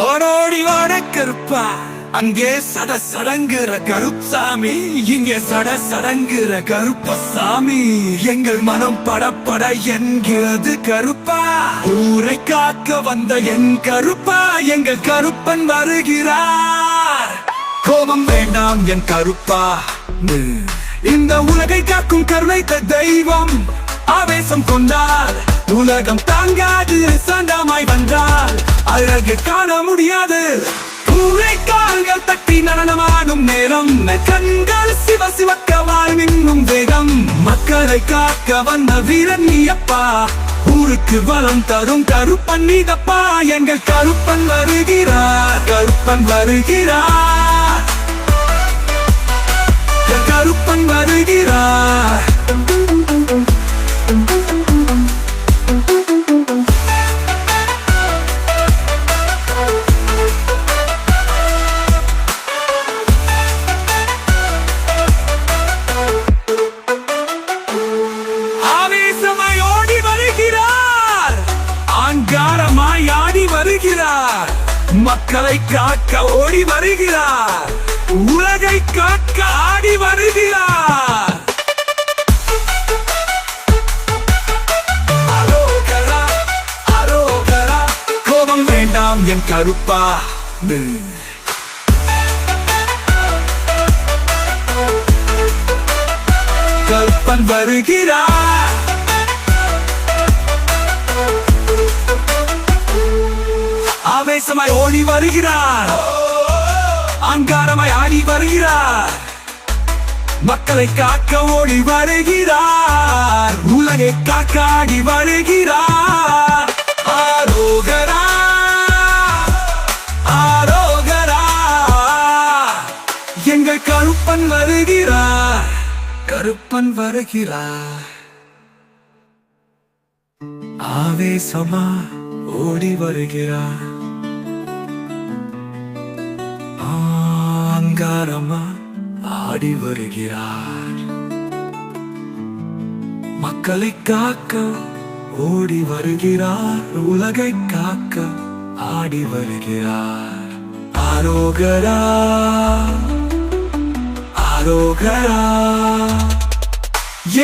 ஓடோடி வாட கருப்பா, அங்கே சட சடங்குற கருப்சாமி, இங்கே சட சடங்குற கருப்பசாமி. எங்கள் மனம் படப்பட என்கிறது கருப்பா, ஊரை காக்க வந்த என் கருப்பா, எங்கள் கருப்பன் வருகிறார். கோபம் வேண்டாம் என் கருப்பா, இந்த உலகை காக்கும் கருணைத்த தெய்வம். ஆவேசம் கொண்டால் உலகம் தாங்காது, சண்டமாய் வந்தால் அழகு காண முடியாது. ஊரை கால்கள் தட்டி நடனமாடும் நேரம், கண்கள் சிவ சிவக்க வாழ்வின்னும் வேகம். மக்களை காக்க வந்த வீரன் நீயப்பா, ஊருக்கு வளம் தரும் கருப்பன் நீதப்பா. எங்கள் கருப்பன் வருகிறார், கருப்பன் வருகிறார், கருப்பன் வருகிறார். ஆவேசமாய் ஓடி வருகிறார், ஆங்காரமாய் ஆடி வருகிறார். மக்களை காக்க ஓடி வருகிறார், உலகை காக்க ஆடி வருகிறார். அரோகரா, அரோகரா. கோபம் வேண்டாம் என் கருப்பா, கருப்பன் வருகிறார். ஆவேசமாய் ஓடி வருகிறார், அங்காரமாய் ஆடி வருகிறார். மக்களை காக்க ஓடி வருகிறார், உலகை காக்க ஆடி வருகிறார். ஆரோகரா, ஆரோகரா. எங்கள் கருப்பன் வருகிறார், கருப்பன் வருகிறார். ஆவேசமா ஓடி வருகிறார், அங்காரமா ஆடி வருகிறார். மக்களை காக்க ஓடி வருகிறார், உலகை காக்க ஆடி வருகிறார். ஆரோகரா, ஆரோகரா.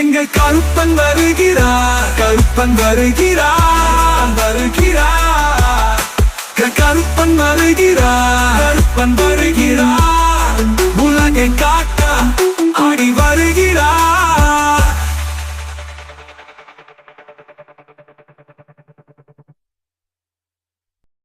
எங்கள் கருப்பன் வருகிறார், கருப்பன் வருகிறார், வருகிறார். கருப்பன் வருகிறார், கருப்பன் வருகிறார். உலகை காக்க ஆடி வருகிறார்.